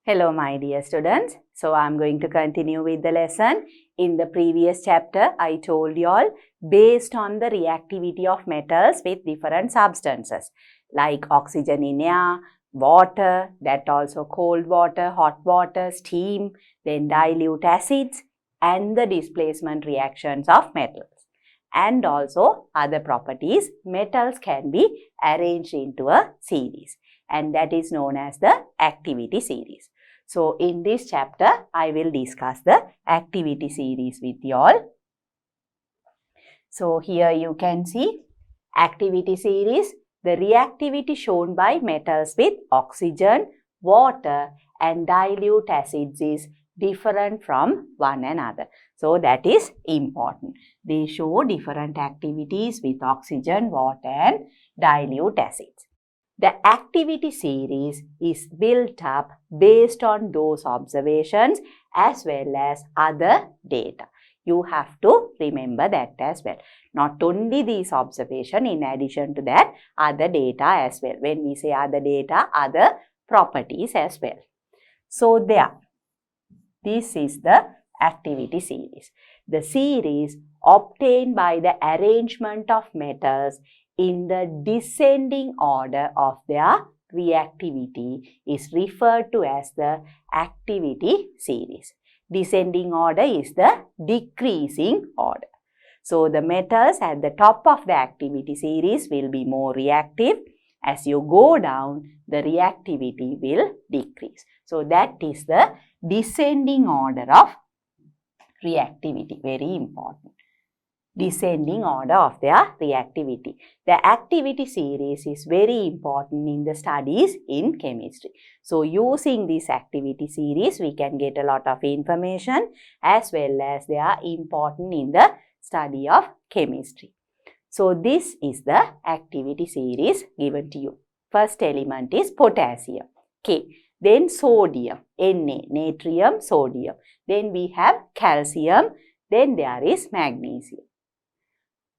Hello my dear students. So I am going to continue with the lesson. In the previous chapter, I told you all based on the reactivity of metals with different substances like oxygen in air, water, that also cold water, hot water, steam, then dilute acids and the displacement reactions of metals. And also other properties, metals can be arranged into a series and that is known as the activity series. So, in this chapter, I will discuss the activity series with you all. So, here you can see activity series, the reactivity shown by metals with oxygen, water and dilute acids is different from one another. So, that is important. They show different activities with oxygen, water and dilute acids. The activity series is built up based on those observations as well as other data. You have to remember that as well. Not only these observations, in addition to that, other data as well. When we say other data, other properties as well. So, this is the activity series. The series obtained by the arrangement of metals in the descending order of their reactivity is referred to as the activity series. Descending order is the decreasing order. So, the metals at the top of the activity series will be more reactive. As you go down, the reactivity will decrease. So, that is the descending order of reactivity. Very important. Descending order of their reactivity. The activity series is very important in the studies in chemistry. So, using this activity series, we can get a lot of information as well as they are important in the study of chemistry. So, this is the activity series given to you. First element is potassium, K. Then sodium, Na, natrium, sodium. Then we have calcium. Then there is magnesium.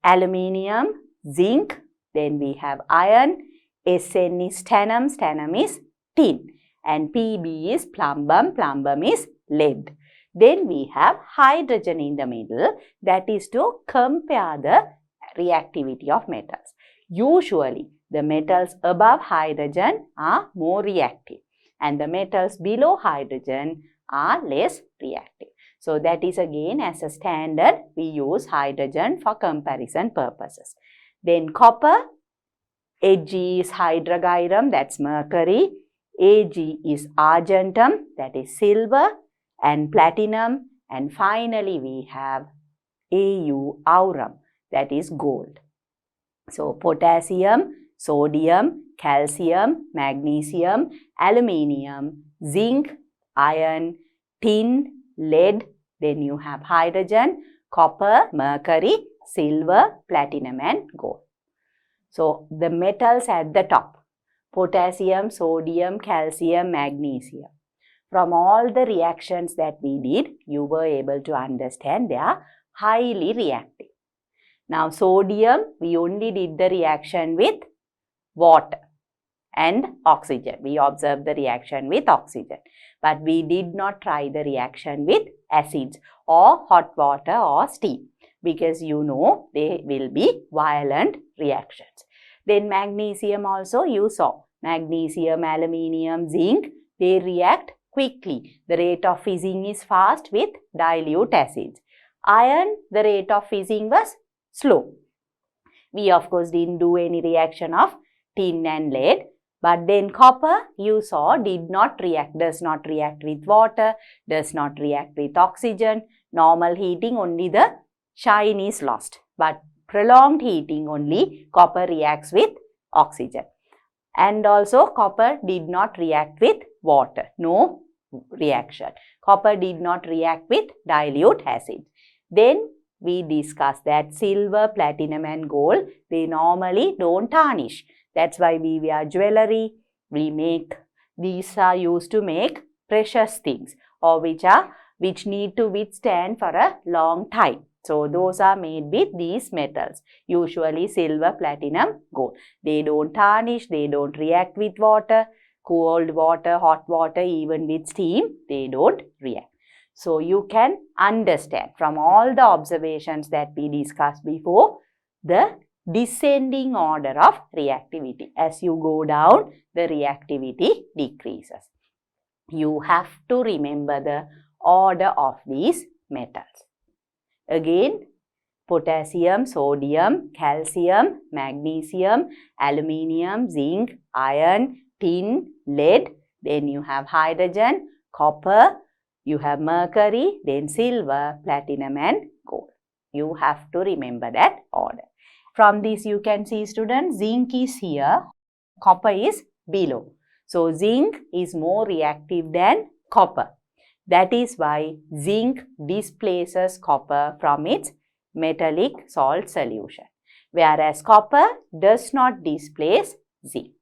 Aluminium, zinc, then we have iron, Sn is stannum, stannum is tin and Pb is plumbum, plumbum is lead. Then we have hydrogen in the middle, that is to compare the reactivity of metals. Usually the metals above hydrogen are more reactive and the metals below hydrogen are less reactive. So, that is again as a standard, we use hydrogen for comparison purposes. Then copper, Ag is hydrogyrum, that's mercury. Ag is argentum, that is silver and platinum. And finally, we have Au aurum, that is gold. So, potassium, sodium, calcium, magnesium, aluminium, zinc, iron, tin, lead, then you have hydrogen, copper, mercury, silver, platinum and gold. So, the metals at the top, potassium, sodium, calcium, magnesium. From all the reactions that we did, you were able to understand they are highly reactive. Now, sodium, we only did the reaction with water and oxygen. We observed the reaction with oxygen. But we did not try the reaction with acids or hot water or steam because you know they will be violent reactions. Then magnesium also you saw. Magnesium, aluminium, zinc, they react quickly. The rate of fizzing is fast with dilute acids. Iron, the rate of fizzing was slow. We of course didn't do any reaction of tin and lead. But then copper, you saw, did not react, does not react with water, does not react with oxygen. Normal heating, only the shine is lost. But prolonged heating, only copper reacts with oxygen. And also copper did not react with water, no reaction. Copper did not react with dilute acid. Then we discussed that silver, platinum and gold, they normally don't tarnish. That's why we wear jewelry, these are used to make precious things or which need to withstand for a long time. So, those are made with these metals, usually silver, platinum, gold. They don't tarnish, they don't react with water. cold water, hot water, even with steam, they don't react. So you can understand from all the observations that we discussed before, the descending order of reactivity. As you go down, the reactivity decreases. You have to remember the order of these metals. Again, potassium, sodium, calcium, magnesium, aluminium, zinc, iron, tin, lead, then you have hydrogen, copper, you have mercury, then silver, platinum and gold. You have to remember that order. From this you can see, students, zinc is here, copper is below. So zinc is more reactive than copper. That is why zinc displaces copper from its metallic salt solution, whereas copper does not displace zinc.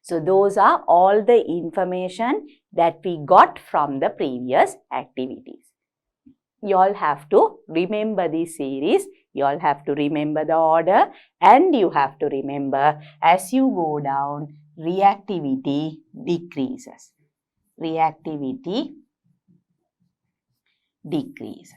So those are all the information that we got from the previous activities. You all have to remember this series, you all have to remember the order, and you have to remember as you go down, reactivity decreases. Reactivity decreases.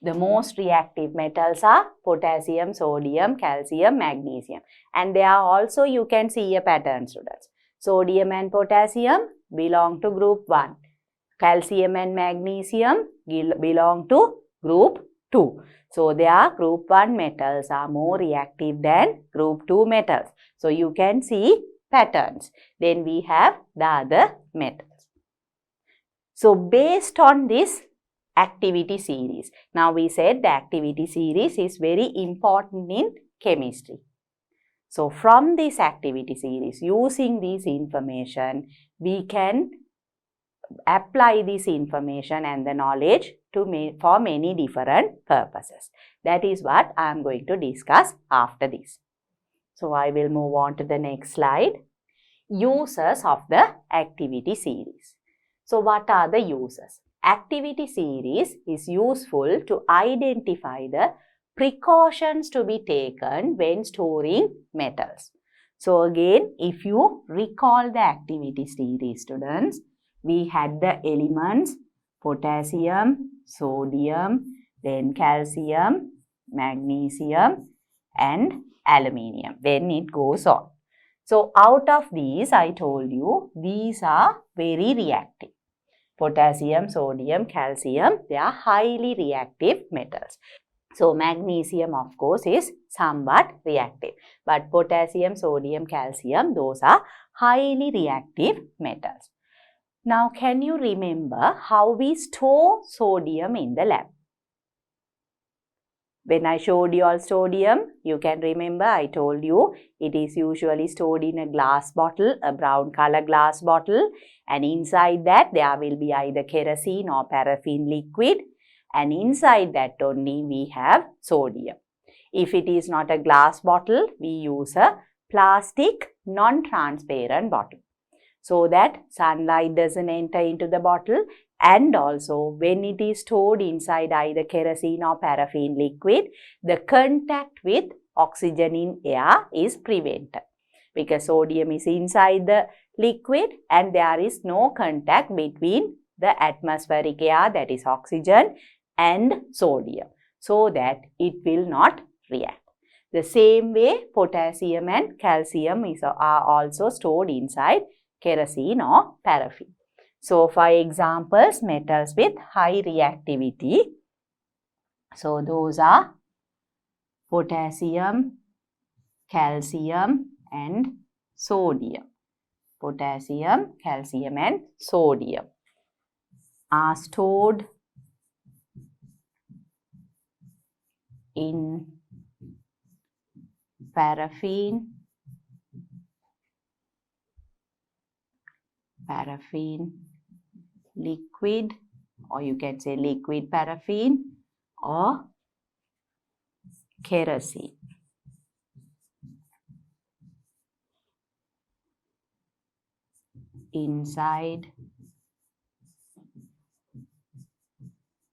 The most reactive metals are potassium, sodium, calcium, magnesium. And they are also, you can see a pattern, students. Sodium and potassium belong to group 1. Calcium and magnesium belong to group 2. So, their group 1 metals are more reactive than group 2 metals. So, you can see patterns. Then we have the other metals. So, based on this activity series. Now we said the activity series is very important in chemistry. So from this activity series, using this information, we can apply this information and the knowledge for many different purposes. That is what I am going to discuss after this. So I will move on to the next slide. Uses of the activity series. So what are the uses? Activity series is useful to identify the precautions to be taken when storing metals. So again, if you recall the activity series, students, we had the elements potassium, sodium, then calcium, magnesium and aluminium when it goes on. So out of these, I told you, these are very reactive. Potassium, sodium, calcium, they are highly reactive metals. So magnesium, of course, is somewhat reactive. But potassium, sodium, calcium, those are highly reactive metals. Now, can you remember how we store sodium in the lab? When I showed you all sodium, you can remember I told you it is usually stored in a glass bottle, a brown color glass bottle, and inside that there will be either kerosene or paraffin liquid, and inside that only we have sodium. If it is not a glass bottle, we use a plastic non-transparent bottle so that sunlight doesn't enter into the bottle. And also, when it is stored inside either kerosene or paraffin liquid, the contact with oxygen in air is prevented because sodium is inside the liquid and there is no contact between the atmospheric air, that is oxygen, and sodium, so that it will not react. The same way, potassium and calcium are also stored inside kerosene or paraffin. So, for examples, metals with high reactivity. So, those are potassium, calcium and sodium. Potassium, calcium and sodium are stored in paraffin, liquid, or you can say liquid paraffin or kerosene. Inside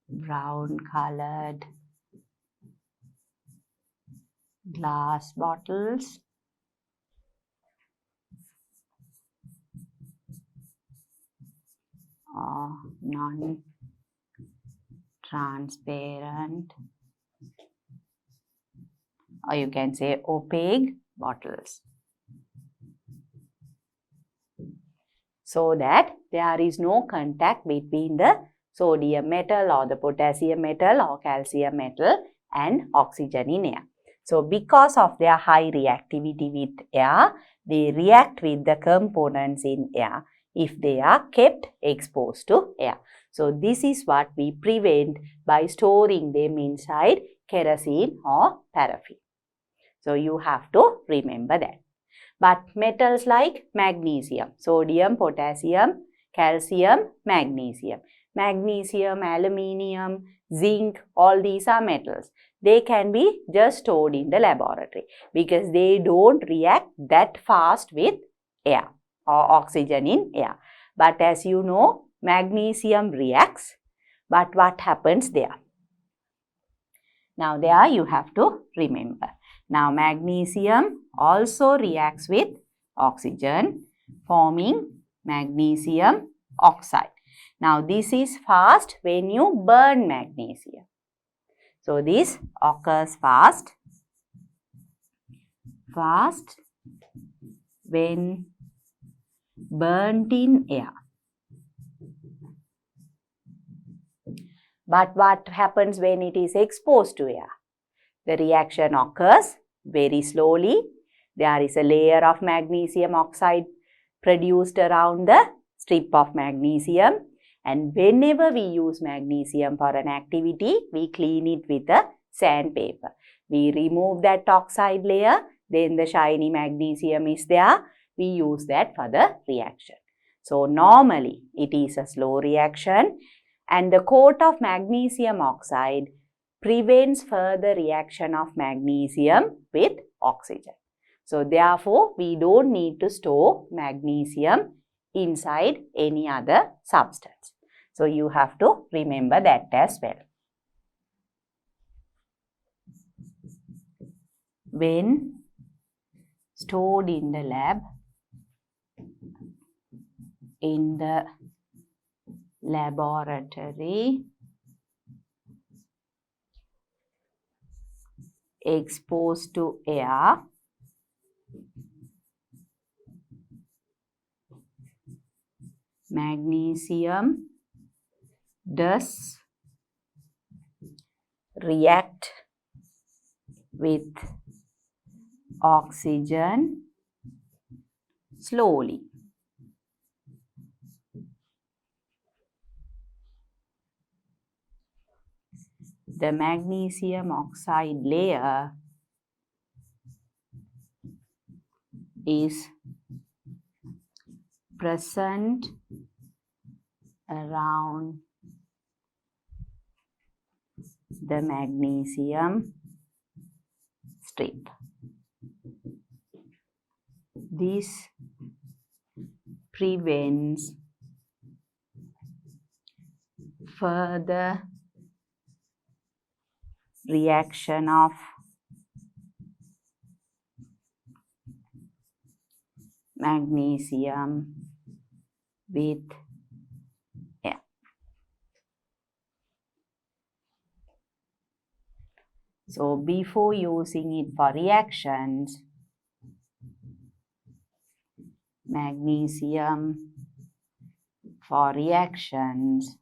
brown colored glass bottles or non-transparent, or you can say opaque bottles, so that there is no contact between the sodium metal or the potassium metal or calcium metal and oxygen in air. So, because of their high reactivity with air, they react with the components in air if they are kept exposed to air. So, this is what we prevent by storing them inside kerosene or paraffin. So, you have to remember that. But metals like magnesium, sodium, potassium, calcium, magnesium, aluminium, zinc, all these are metals. They can be just stored in the laboratory because they don't react that fast with air or oxygen in air. But as you know, magnesium reacts. But what happens there? Now there you have to remember. Now magnesium also reacts with oxygen, forming magnesium oxide. Now this is fast when you burn magnesium. So this occurs fast when burnt in air. But what happens when it is exposed to air? The reaction occurs very slowly. There is a layer of magnesium oxide produced around the strip of magnesium, and whenever we use magnesium for an activity, we clean it with a sandpaper. We remove that oxide layer, then the shiny magnesium is there. We use that for the reaction. So normally it is a slow reaction, and the coat of magnesium oxide prevents further reaction of magnesium with oxygen. So therefore, we don't need to store magnesium inside any other substance. So you have to remember that as well. When stored in the lab, in the laboratory, exposed to air, magnesium does react with oxygen slowly. The magnesium oxide layer is present around the magnesium strip. This prevents further reaction of magnesium with air. So before using it for reactions, magnesium for reactions,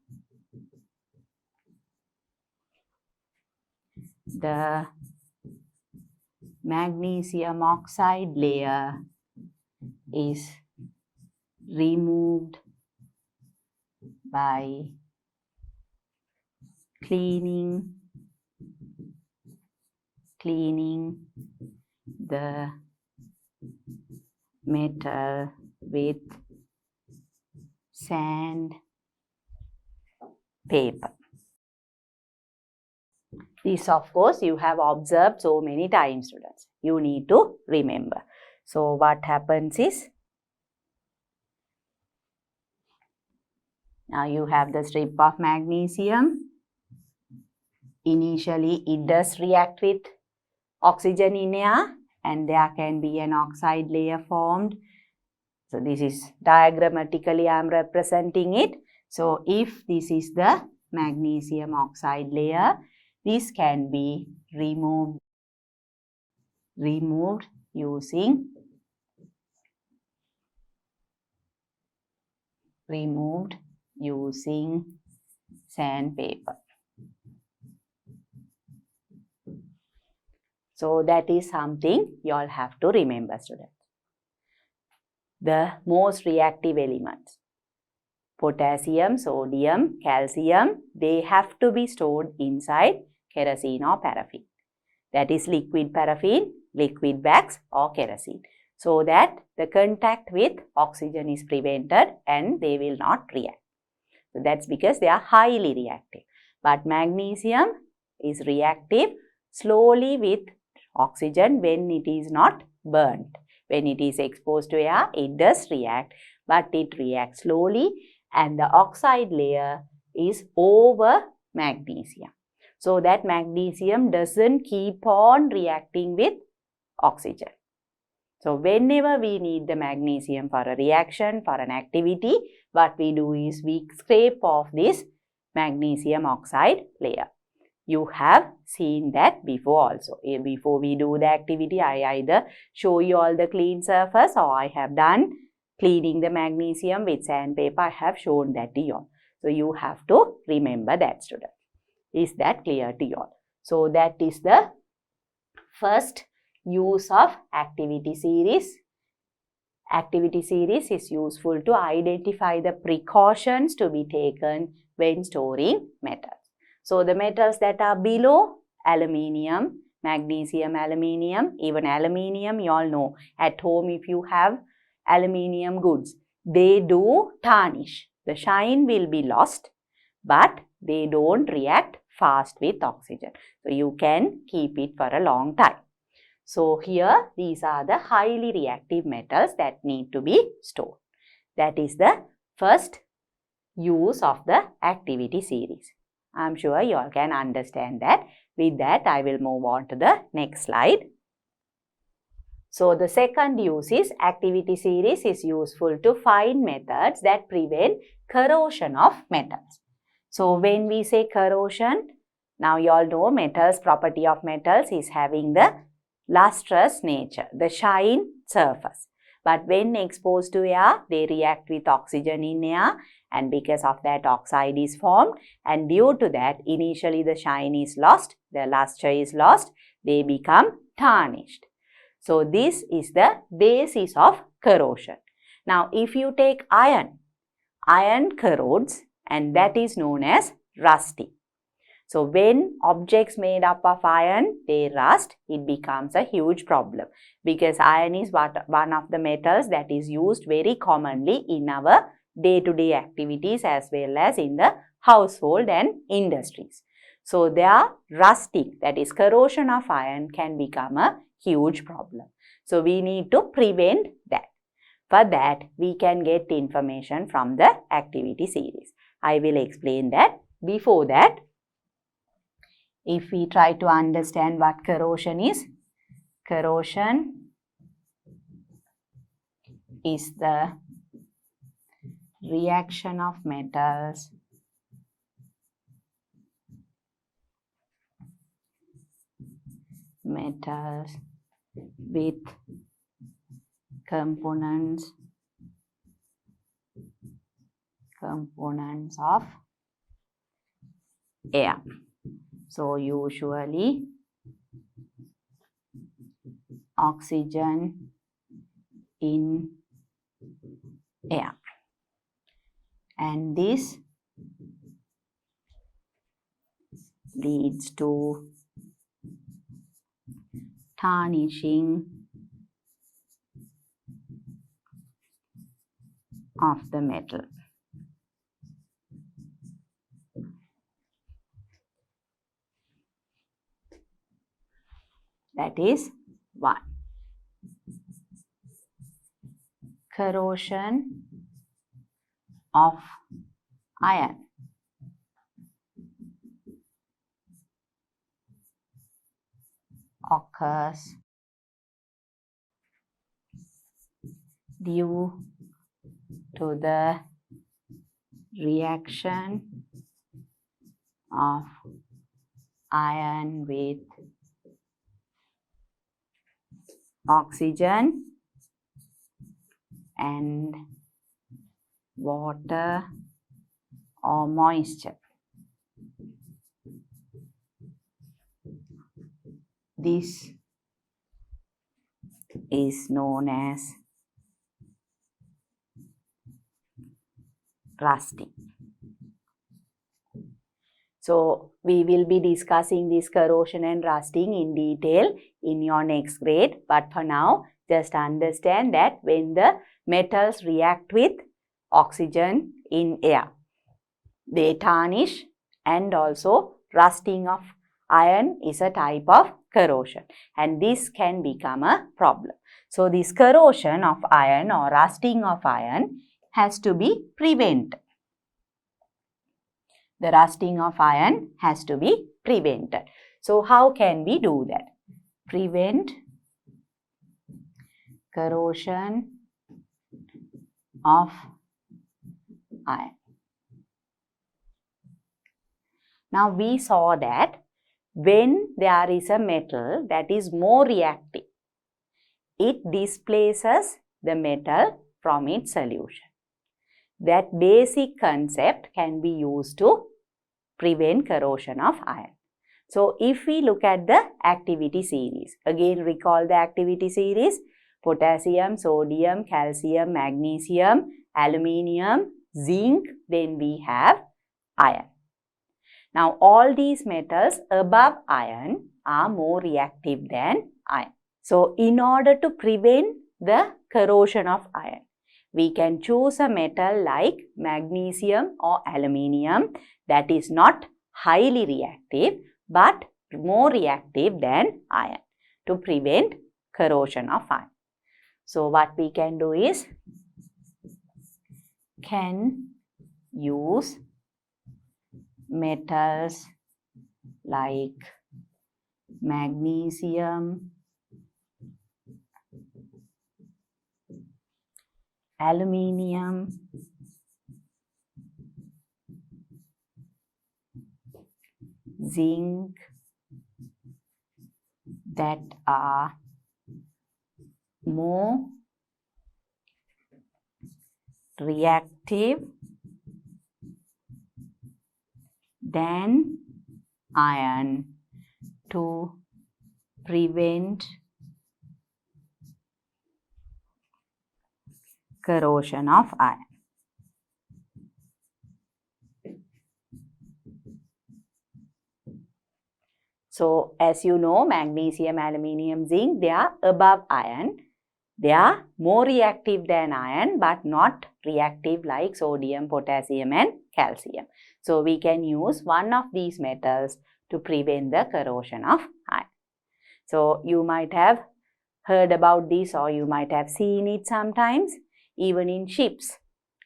the magnesium oxide layer is removed by cleaning the metal with sandpaper. This, of course, you have observed so many times, students. You need to remember. So what happens is, now you have the strip of magnesium. Initially, it does react with oxygen in air, and there can be an oxide layer formed. So this is diagrammatically I am representing it. So if this is the magnesium oxide layer, this can be removed using sandpaper. So that is something you all have to remember, students. The most reactive elements, potassium, sodium, calcium, they have to be stored inside kerosene or paraffin. That is liquid paraffin, liquid wax or kerosene, so that the contact with oxygen is prevented and they will not react. So that's because they are highly reactive. But magnesium is reactive slowly with oxygen when it is not burnt. When it is exposed to air, it does react, but it reacts slowly and the oxide layer is over magnesium. So that magnesium doesn't keep on reacting with oxygen. So whenever we need the magnesium for a reaction, for an activity, what we do is we scrape off this magnesium oxide layer. You have seen that before also. Before we do the activity, I either show you all the clean surface or I have done cleaning the magnesium with sandpaper. I have shown that to you all. So you have to remember that, students. Is that clear to you all? So that is the first use of activity series. Activity series is useful to identify the precautions to be taken when storing metals. So the metals that are below aluminium, magnesium, aluminium, even aluminium, you all know at home if you have aluminium goods, they do tarnish. The shine will be lost, but they don't react fast with oxygen. So you can keep it for a long time. So here these are the highly reactive metals that need to be stored. That is the first use of the activity series. I am sure you all can understand that. With that, I will move on to the next slide. So the second use is activity series is useful to find methods that prevent corrosion of metals. So when we say corrosion, now you all know metals, property of metals is having the lustrous nature, the shine surface. But when exposed to air, they react with oxygen in air and because of that oxide is formed and due to that initially the shine is lost, the luster is lost, they become tarnished. So this is the basis of corrosion. Now if you take iron, iron corrodes and that is known as rusting. So when objects made up of iron, they rust, it becomes a huge problem because iron is one of the metals that is used very commonly in our day-to-day activities as well as in the household and industries. So their rusting, that is corrosion of iron, can become a huge problem. So we need to prevent that. For that, we can get information from the activity series. I will explain that. Before that, if we try to understand what corrosion is the reaction of metals with components of air. So usually oxygen in air, and this leads to tarnishing of the metal. That is one. Corrosion of iron. Occurs due to the reaction of iron with oxygen and water or moisture. This is known as rusting. So, we will be discussing this corrosion and rusting in detail in your next grade. But for now, just understand that when the metals react with oxygen in air, they tarnish, and also rusting of iron is a type of corrosion, and this can become a problem. So, this corrosion of iron or rusting of iron has to be prevented. The rusting of iron has to be prevented. So, how can we do that? Prevent corrosion of iron. Now, we saw that when there is a metal that is more reactive, it displaces the metal from its solution. That basic concept can be used to prevent corrosion of iron. So, if we look at the activity series, again recall the activity series: potassium, sodium, calcium, magnesium, aluminium, zinc, then we have iron. Now, all these metals above iron are more reactive than iron. So, in order to prevent the corrosion of iron, we can choose a metal like magnesium or aluminium that is not highly reactive but more reactive than iron to prevent corrosion of iron. So, what we can do is can use metals like magnesium, aluminium, zinc that are more reactive than iron to prevent corrosion of iron. So, as you know, magnesium, aluminium, zinc, they are above iron. They are more reactive than iron but not reactive like sodium, potassium and calcium. So, we can use one of these metals to prevent the corrosion of iron. So, you might have heard about this or you might have seen it sometimes even in ships.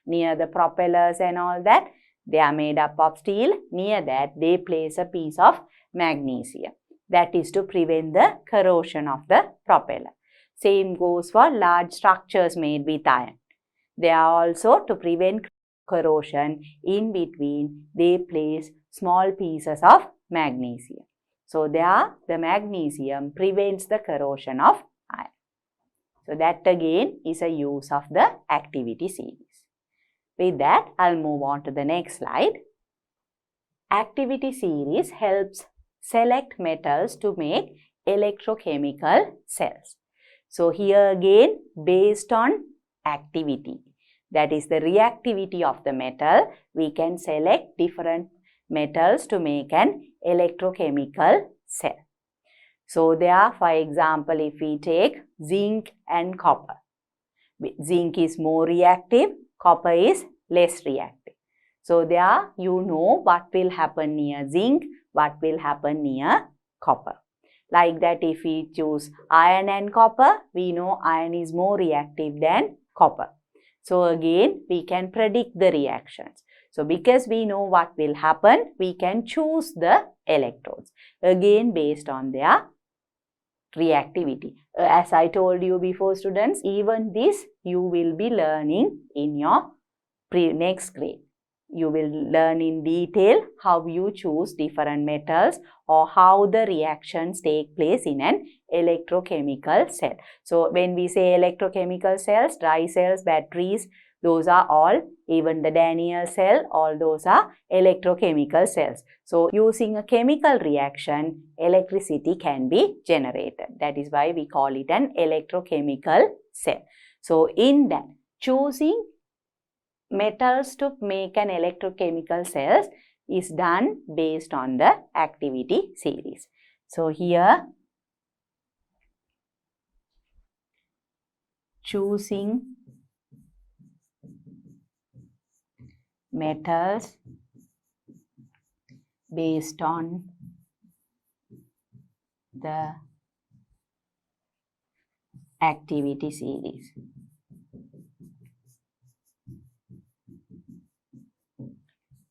Near the propellers and all that, they are made up of steel. Near that, they place a piece of magnesium. That is to prevent the corrosion of the propeller. Same goes for large structures made with iron. They are also to prevent corrosion. In between, they place small pieces of magnesium. So, there the magnesium prevents the corrosion of iron. So, that again is a use of the activity series. With that, I'll move on to the next slide. Activity series helps select metals to make electrochemical cells. So, here again, based on activity, that is the reactivity of the metal, we can select different metals to make an electrochemical cell. So, there, for example, if we take zinc and copper, zinc is more reactive, copper is less reactive. So, there you know what will happen near zinc, what will happen near copper. Like that, if we choose iron and copper, we know iron is more reactive than copper. So, again, we can predict the reactions. So, because we know what will happen, we can choose the electrodes. Again, based on their reactivity. As I told you before, students, even this you will be learning in your next grade. you will learn in detail how you choose different metals or how the reactions take place in an electrochemical cell. So when we say electrochemical cells, dry cells, batteries, those are all, even the Daniell cell, all those are electrochemical cells. So using a chemical reaction, electricity can be generated. That is why we call it an electrochemical cell. So in that, choosing metals to make an electrochemical cells is done based on the activity series. So here, choosing metals based on the activity series.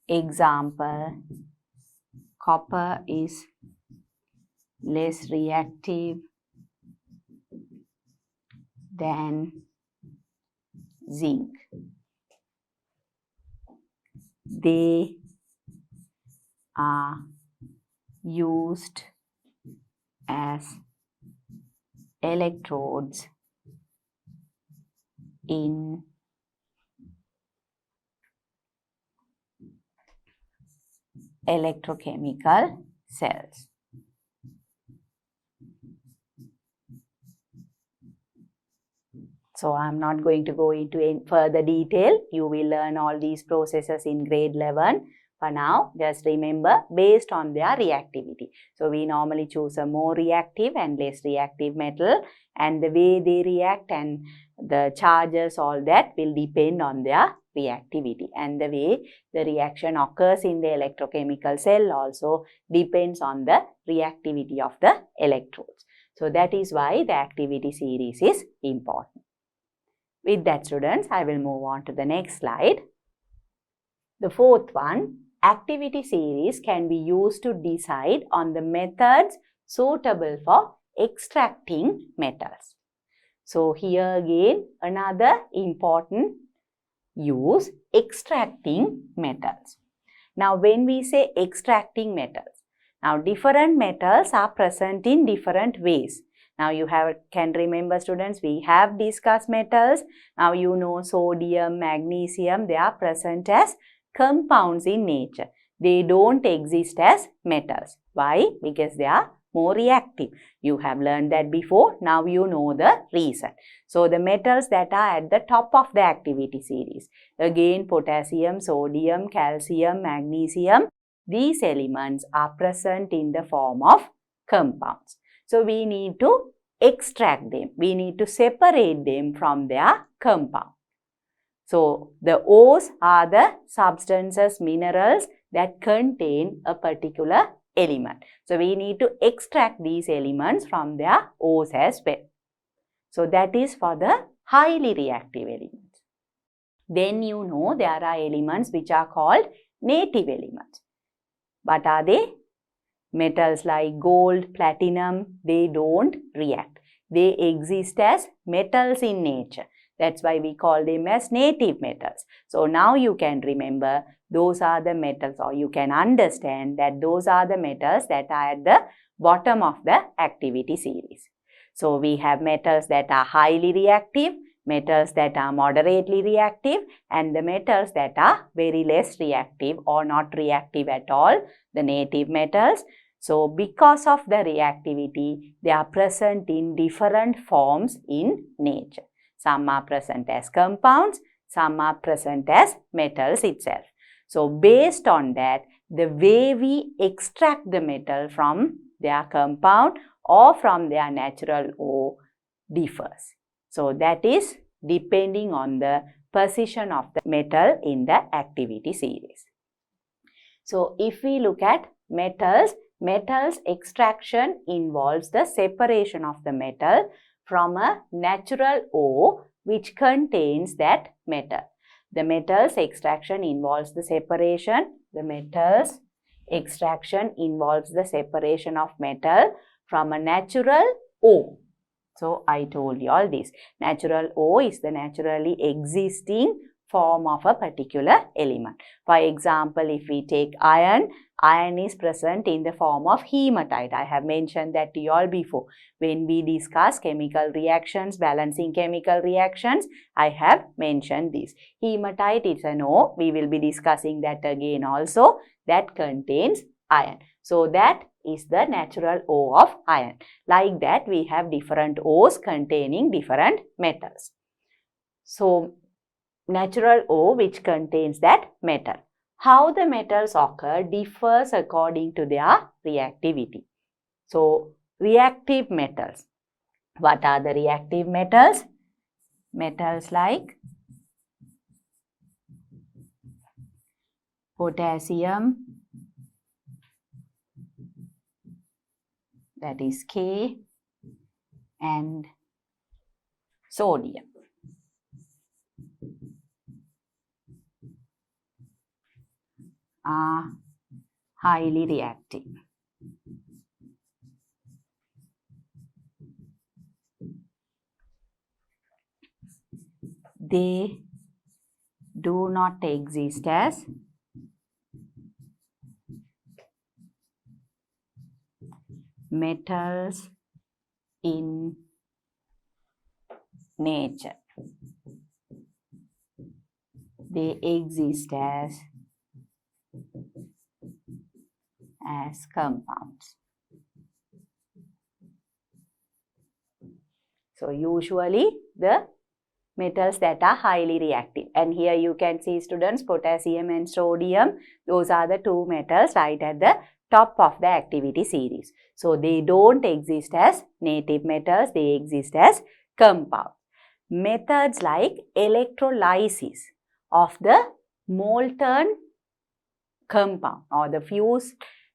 Example, copper is less reactive than zinc. They are used as electrodes in electrochemical cells. So I'm not going to go into any further detail. You will learn all these processes in grade 11. For now, just remember based on their reactivity. So we normally choose a more reactive and less reactive metal, and the way they react and the charges, all that will depend on their reactivity, and the way the reaction occurs in the electrochemical cell also depends on the reactivity of the electrodes. So that is why the activity series is important. With that, students, I will move on to the next slide. The fourth one, activity series can be used to decide on the methods suitable for extracting metals. So here again, another important use, extracting metals. Now when we say extracting metals, now different metals are present in different ways. Now you can remember, students, we have discussed metals. Now you know sodium, magnesium, they are present as compounds in nature. They don't exist as metals. Why? Because they are more reactive. You have learned that before. Now you know the reason. So the metals that are at the top of the activity series, again potassium, sodium, calcium, magnesium, these elements are present in the form of compounds. So we need to extract them. We need to separate them from their compound. So the O's are the substances, minerals that contain a particular element. So we need to extract these elements from their O's as well. So that is for the highly reactive elements. Then you know there are elements which are called native elements. What are they? Metals like gold, platinum, they don't react. They exist as metals in nature. That's why we call them as native metals. So now you can remember those are the metals, or you can understand that those are the metals that are at the bottom of the activity series. So we have metals that are highly reactive, metals that are moderately reactive, and the metals that are very less reactive or not reactive at all, the native metals. So because of the reactivity, they are present in different forms in nature. Some are present as compounds, some are present as metals itself. So based on that, the way we extract the metal from their compound or from their natural O differs. So that is depending on the position of the metal in the activity series. So if we look at metals extraction involves the separation of the metal from a natural O which contains that metal. The metals extraction involves the separation. The metals extraction involves the separation of metal from a natural O. So I told you all this. Natural O is the naturally existing form of a particular element. For example, if we take iron, iron is present in the form of hematite. I have mentioned that to you all before. When we discuss chemical reactions, balancing chemical reactions, I have mentioned this. Hematite is an ore. We will be discussing that again also. That contains iron. So that is the natural ore of iron. Like that, we have different ores containing different metals. So, natural ore which contains that metal. How the metals occur differs according to their reactivity. So, reactive metals. What are the reactive metals? Metals like potassium, that is K, and sodium. Are highly reactive. They do not exist as metals in nature. They exist as compounds. So, usually the metals that are highly reactive. And here you can see, students, potassium and sodium, those are the two metals right at the top of the activity series. So, they don't exist as native metals, they exist as compounds. Methods like electrolysis of the molten compound or the fused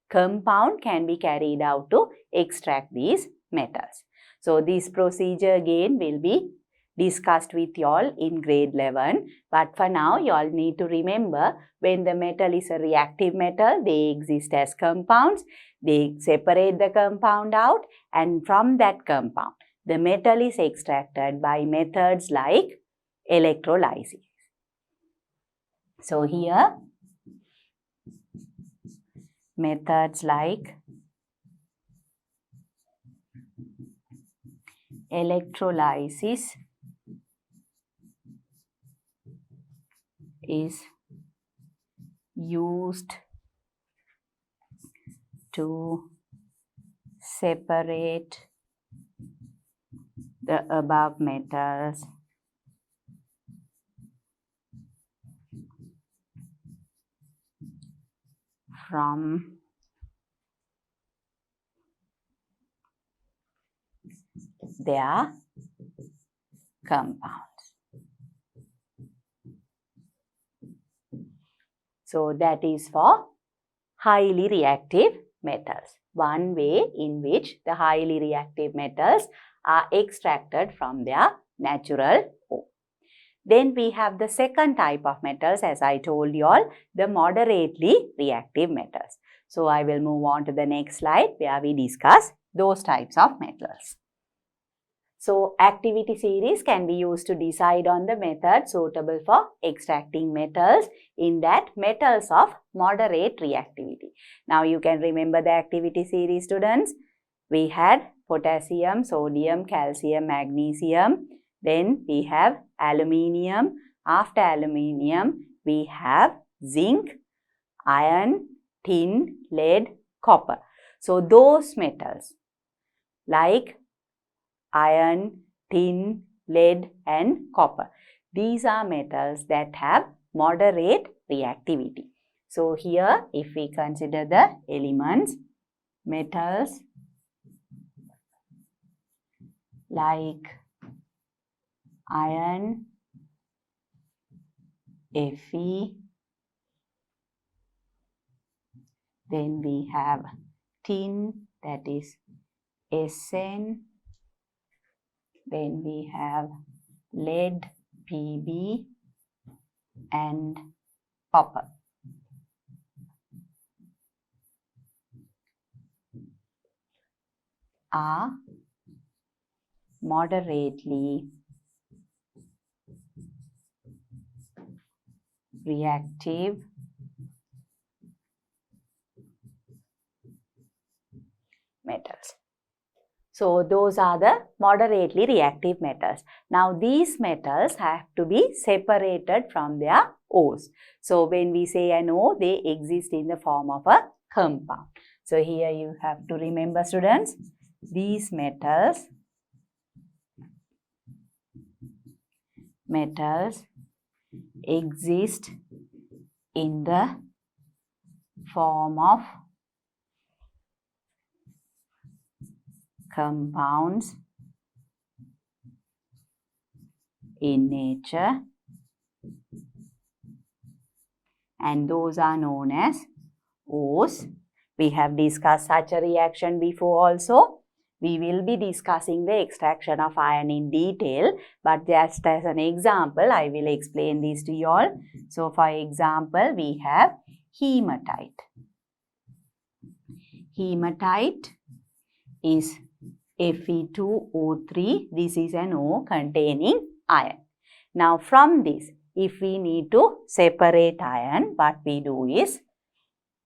compound can be carried out to extract these metals. So, this procedure again will be discussed with you all in grade 11. But for now, you all need to remember, when the metal is a reactive metal, they exist as compounds. They separate the compound out, and from that compound, the metal is extracted by methods like electrolysis. So, here methods like electrolysis is used to separate the above metals from their compounds. So, that is for highly reactive metals. One way in which the highly reactive metals are extracted from their natural ore. Then we have the second type of metals, as I told you all, the moderately reactive metals. So, I will move on to the next slide where we discuss those types of metals. So, activity series can be used to decide on the method suitable for extracting metals, in that metals of moderate reactivity. Now, you can remember the activity series, students. We had potassium, sodium, calcium, magnesium. Then we have aluminium. After aluminium, we have zinc, iron, tin, lead, copper. So, those metals like iron, tin, lead and copper, these are metals that have moderate reactivity. So, here if we consider the elements, metals like iron, Fe, then we have tin, that is Sn, then we have lead, Pb and copper. Are moderately reactive metals. So those are the moderately reactive metals. Now these metals have to be separated from their O's. So when we say an O, they exist in the form of a compound. So here you have to remember, students, these metals exist in the form of compounds in nature, and those are known as O's. We have discussed such a reaction before also. We will be discussing the extraction of iron in detail, but just as an example, I will explain this to you all. So for example, we have hematite. Hematite is Fe2O3. This is an O containing iron. Now from this, if we need to separate iron, what we do is,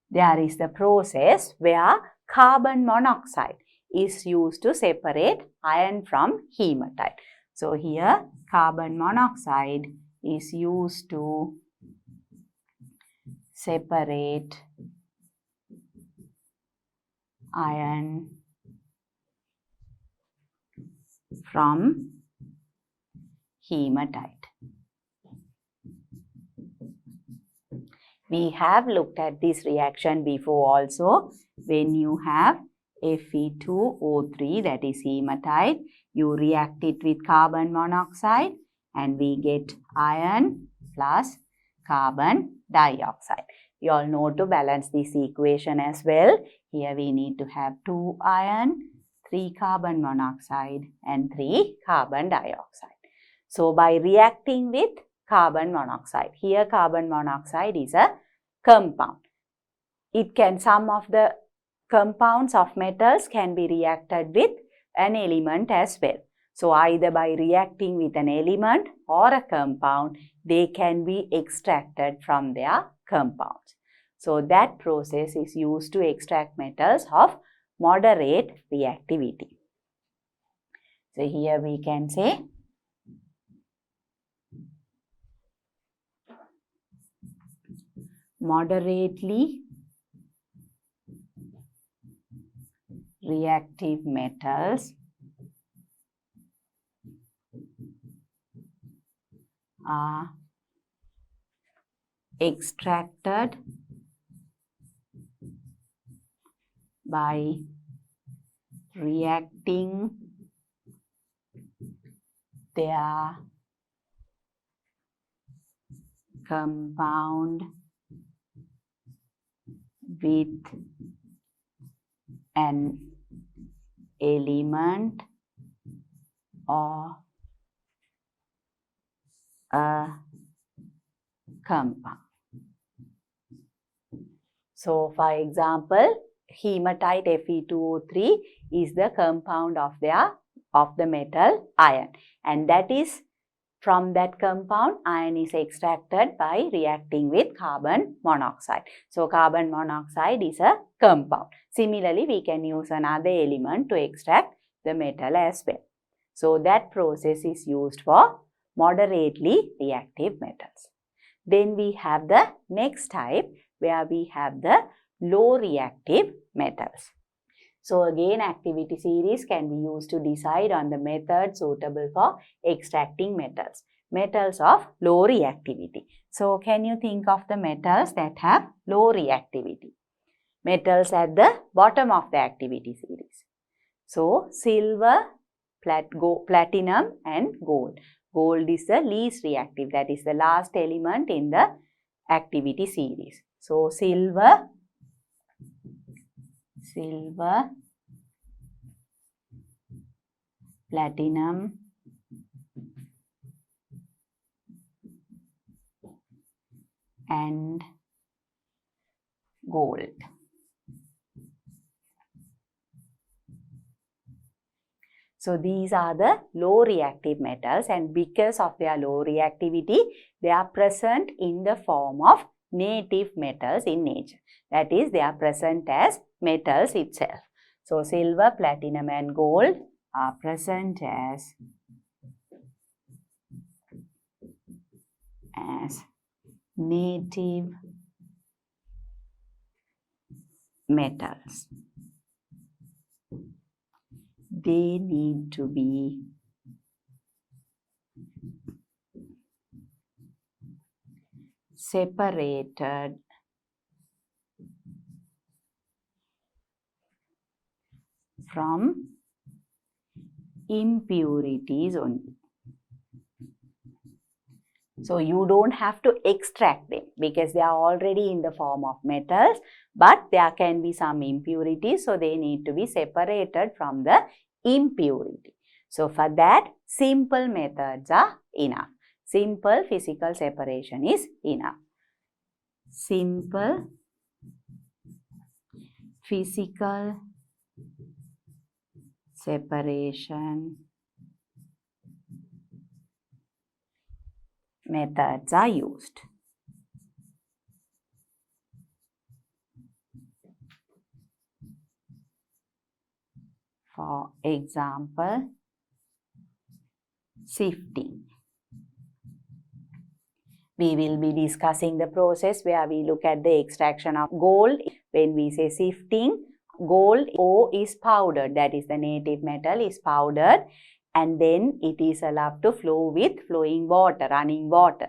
there is the process where carbon monoxide is used to separate iron from hematite. So here carbon monoxide is used to separate iron from hematite. We have looked at this reaction before also. When you have Fe2O3, that is hematite, you react it with carbon monoxide and we get iron plus carbon dioxide. You all know to balance this equation as well. Here we need to have 2 iron, 3 carbon monoxide and 3 carbon dioxide. So by reacting with carbon monoxide, here carbon monoxide is a compound. Some of the compounds of metals can be reacted with an element as well. So either by reacting with an element or a compound, they can be extracted from their compounds. So that process is used to extract metals of moderate reactivity. So here we can say moderately reactive metals are extracted by reacting their compound with an element or a compound. So for example, hematite Fe2O3 is the compound of the metal iron, and that is from that compound iron is extracted by reacting with carbon monoxide. So carbon monoxide is a compound. Similarly, we can use another element to extract the metal as well. So that process is used for moderately reactive metals. Then we have the next type where we have the low reactive metals. So again, activity series can be used to decide on the method suitable for extracting metals. Metals of low reactivity. So can you think of the metals that have low reactivity? Metals at the bottom of the activity series. So silver, platinum and gold. Gold is the least reactive, that is the last element in the activity series. So silver, platinum and gold. So these are the low reactive metals, and because of their low reactivity, they are present in the form of native metals in nature. That is, they are present as metals itself. So silver, platinum and gold are present as native metals. They need to be separated from impurities only. So you don't have to extract them because they are already in the form of metals, but there can be some impurities, so they need to be separated from the impurity. So for that, simple methods are enough. Simple physical separation is enough. Simple physical separation methods are used. For example, sifting. We will be discussing the process where we look at the extraction of gold. When we say sifting, gold ore is powdered, that is the native metal is powdered, and then it is allowed to flow with flowing water, running water.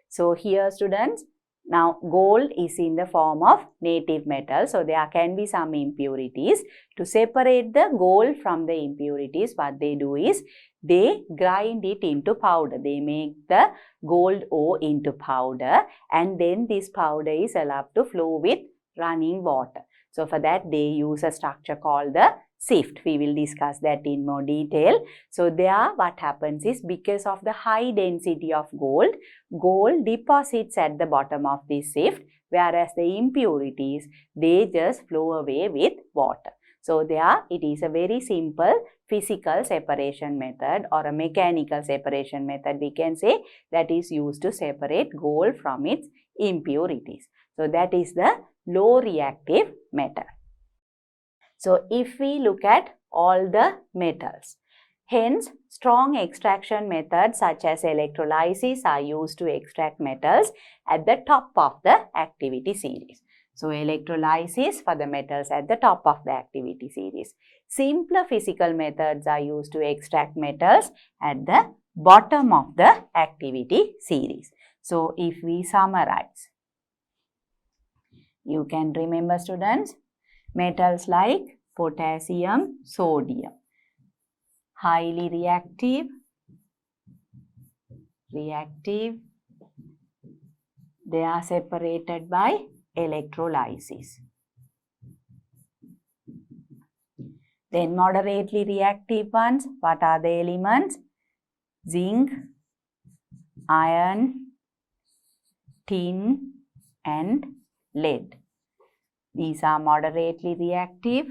So here students, now gold is in the form of native metal, so there can be some impurities. To separate the gold from the impurities, what they do is they grind it into powder. They make the gold ore into powder, and then this powder is allowed to flow with running water. So for that they use a structure called the sift. We will discuss that in more detail. So there what happens is, because of the high density of gold, gold deposits at the bottom of this sift, whereas the impurities, they just flow away with water. So there it is a very simple physical separation method or a mechanical separation method, we can say, that is used to separate gold from its impurities. So that is the low reactive method. So if we look at all the metals, hence strong extraction methods such as electrolysis are used to extract metals at the top of the activity series. So electrolysis for the metals at the top of the activity series. Simpler physical methods are used to extract metals at the bottom of the activity series. So if we summarize, you can remember students, metals like potassium, sodium, highly reactive, they are separated by electrolysis. Then moderately reactive ones, what are the elements? Zinc, iron, tin and lead. These are moderately reactive.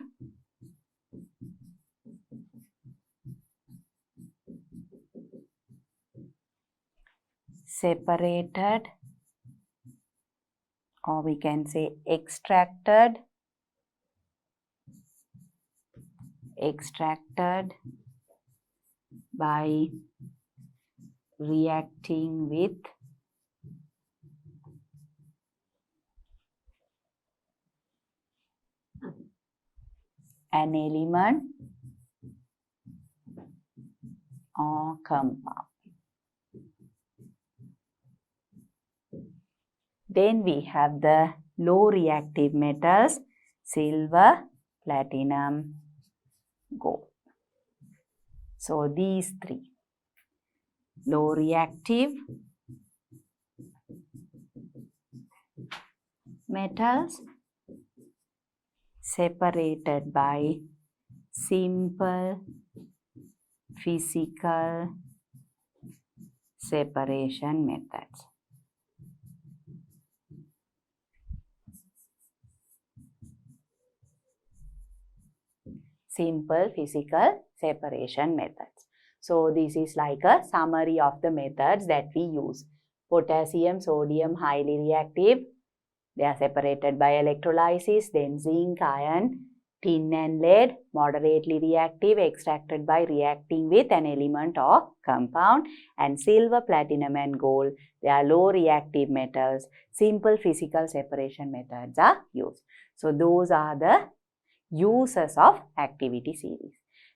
Separated, or we can say extracted by reacting with an element or compound. Then we have the low reactive metals, silver, platinum, gold. So these three, low reactive metals separated by simple physical separation methods. simple physical separation methods. So this is like a summary of the methods that we use. Potassium, sodium, highly reactive. They are separated by electrolysis. Then zinc, iron, tin and lead, moderately reactive, extracted by reacting with an element or compound. And silver, platinum and gold, they are low reactive metals. Simple physical separation methods are used. So those are the uses of activity series.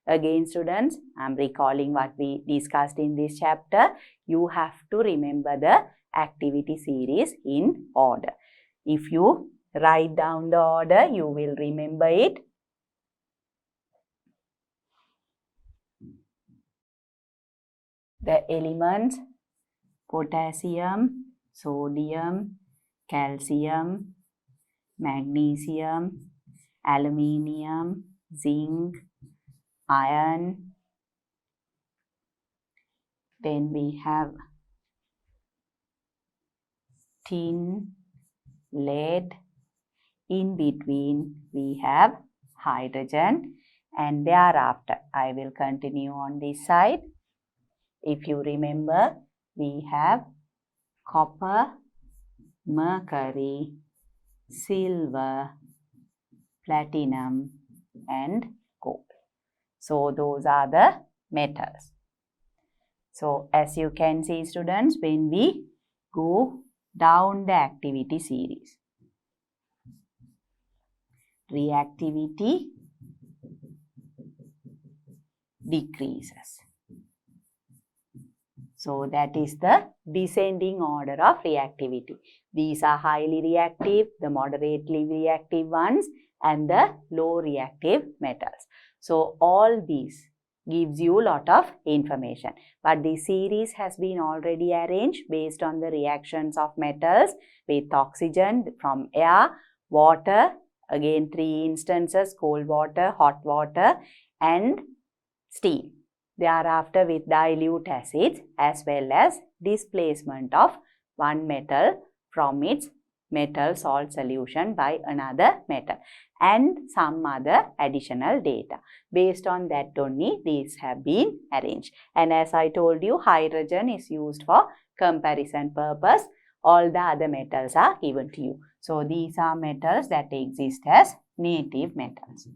Again students, I am recalling what we discussed in this chapter. You have to remember the activity series in order. If you write down the order, you will remember it. The elements: potassium, sodium, calcium, magnesium, aluminium, zinc, iron. Then we have tin, lead. In between we have hydrogen, and thereafter I will continue on this side. If you remember, we have copper, mercury, silver, platinum and gold. So those are the metals. So as you can see students, when we go down the activity series, reactivity decreases. So that is the descending order of reactivity. These are highly reactive, the moderately reactive ones, and the low reactive metals. So all these gives you a lot of information. But the series has been already arranged based on the reactions of metals with oxygen from air, water, again 3 instances, cold water, hot water and steam. Thereafter with dilute acids, as well as displacement of one metal from its metal salt solution by another metal, and some other additional data. Based on that only these have been arranged. And as I told you, hydrogen is used for comparison purpose. All the other metals are given to you. So these are metals that exist as native metals.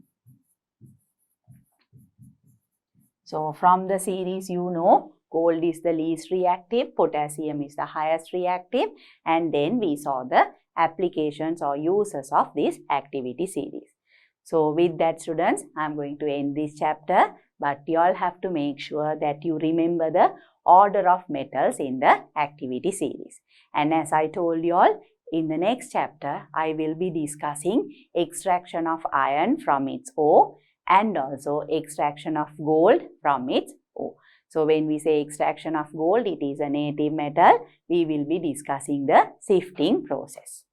So from the series, you know, gold is the least reactive, potassium is the highest reactive, and then we saw the applications or uses of this activity series. So with that students, I am going to end this chapter, but you all have to make sure that you remember the order of metals in the activity series. And as I told you all, in the next chapter, I will be discussing extraction of iron from its ore and also extraction of gold from its ore. So when we say extraction of gold, it is a native metal. We will be discussing the sifting process.